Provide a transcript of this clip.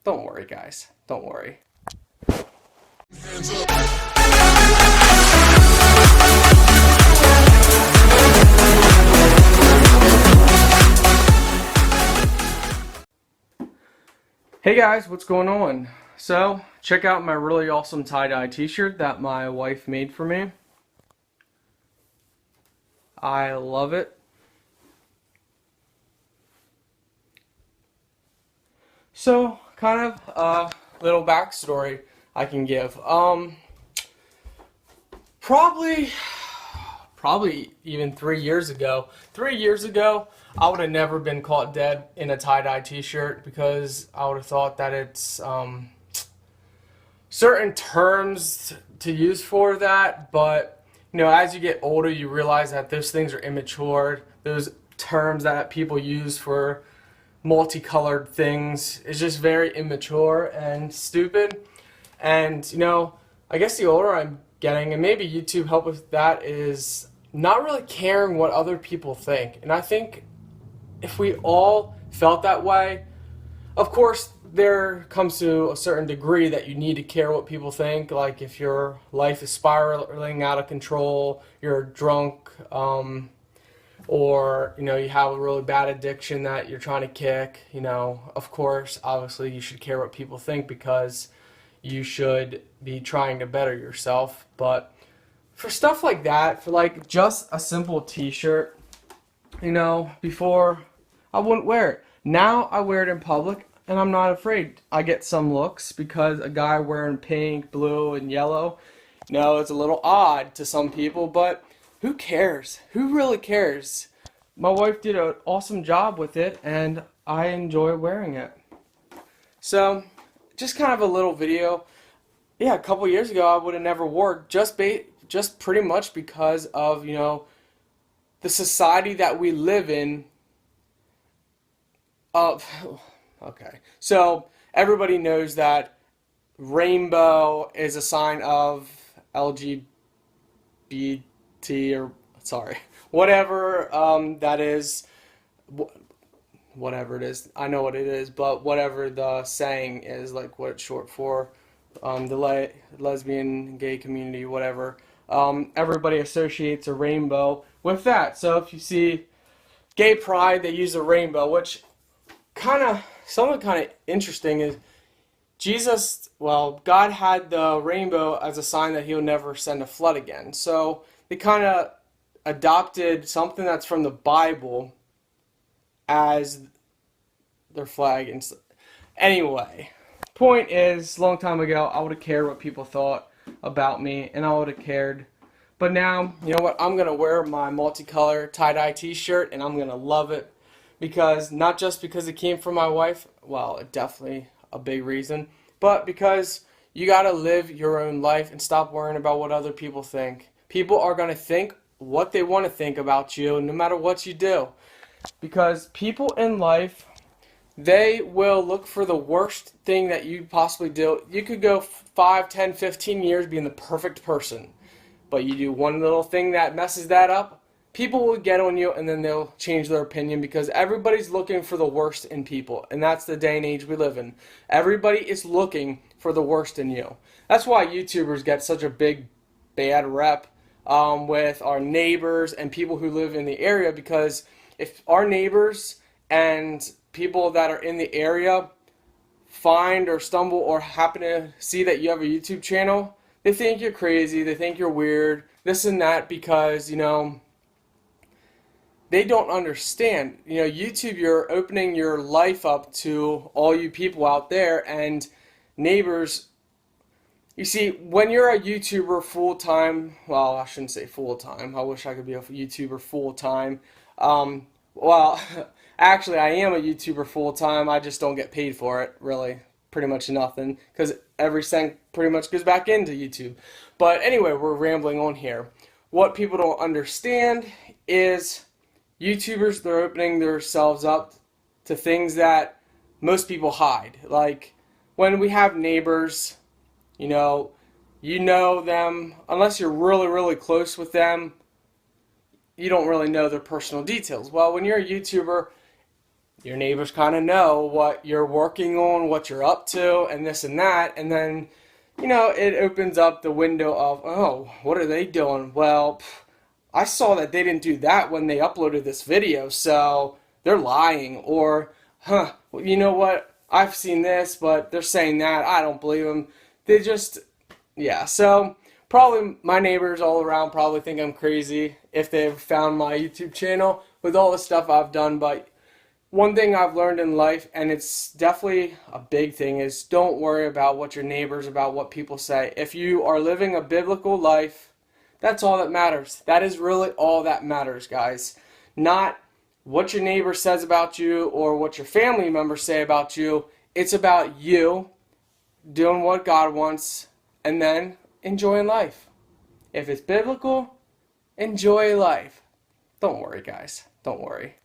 Don't worry, guys. Don't worry. Hey guys, what's going on? So, check out my really awesome tie-dye t-shirt that my wife made for me. I love it. So, kind of a little backstory I can give. Probably even 3 years ago. 3 years ago, I would have never been caught dead in a tie-dye t-shirt because I would have thought that it's certain terms to use for that, but as you get older, you realize that those things are immature. Those terms that people use for multicolored things is just very immature and stupid. And I guess the older I'm getting, and maybe YouTube helped with that, is not really caring what other people think. And I think if we all felt that way, of course there comes to a certain degree that you need to care what people think. Like if your life is spiraling out of control, you're drunk, or you have a really bad addiction that you're trying to kick, of course, obviously you should care what people think because you should be trying to better yourself. But for stuff like that, for like just a simple t-shirt, before I wouldn't wear it. Now I wear it in public and I'm not afraid. I get some looks because a guy wearing pink, blue, and yellow, it's a little odd to some people, but who cares? Who really cares? My wife did an awesome job with it and I enjoy wearing it. So, just kind of a little video. Yeah, a couple years ago I would have never wore it, just pretty much because of, the society that we live in. Okay. So everybody knows that rainbow is a sign of LGBT, or sorry, whatever that is, whatever it is. I know what it is, but whatever the saying is, like what it's short for, the lesbian, gay community, whatever. Everybody associates a rainbow with that. So if you see gay pride, they use a rainbow, which something kind of interesting is God had the rainbow as a sign that he'll never send a flood again. So they kind of adopted something that's from the Bible as their flag. And anyway, point is, a long time ago, I would have cared what people thought about me, and I would have cared. But now, you know what? I'm going to wear my multicolor tie-dye t-shirt, and I'm going to love it. Because, not just because it came from my wife, well, definitely a big reason, but because you gotta live your own life and stop worrying about what other people think. People are gonna think what they want to think about you, no matter what you do. Because people in life, they will look for the worst thing that you possibly do. You could go 5, 10, 15 years being the perfect person, but you do one little thing that messes that up, people will get on you and then they'll change their opinion because everybody's looking for the worst in people. And that's the day and age we live in. Everybody is looking for the worst in you. That's why YouTubers get such a big bad rep with our neighbors and people who live in the area, because if our neighbors and people that are in the area find or stumble or happen to see that you have a YouTube channel, they think you're crazy, they think you're weird, this and that, because, they don't understand. YouTube, you're opening your life up to all you people out there and neighbors. You see, when you're a YouTuber full-time, well, I shouldn't say full-time. I wish I could be a YouTuber full-time. Well, actually, I am a YouTuber full-time. I just don't get paid for it, really. Pretty much nothing, because every cent pretty much goes back into YouTube. But anyway, we're rambling on here. What people don't understand is YouTubers, they're opening themselves up to things that most people hide. Like when we have neighbors, you know them, unless you're really, really close with them, you don't really know their personal details. Well, when you're a YouTuber, your neighbors kind of know what you're working on, what you're up to, and this and that, and then it opens up the window of, oh, what are they doing? Well, I saw that they didn't do that when they uploaded this video, so they're lying. Or, well, you know what? I've seen this, but they're saying that. I don't believe them. They just, yeah. So probably my neighbors all around probably think I'm crazy if they've found my YouTube channel with all the stuff I've done. But one thing I've learned in life, and it's definitely a big thing, is don't worry about what your neighbors, about what people say. If you are living a biblical life, that's all that matters. That is really all that matters, guys. Not what your neighbor says about you or what your family members say about you. It's about you doing what God wants and then enjoying life. If it's biblical, enjoy life. Don't worry, guys. Don't worry.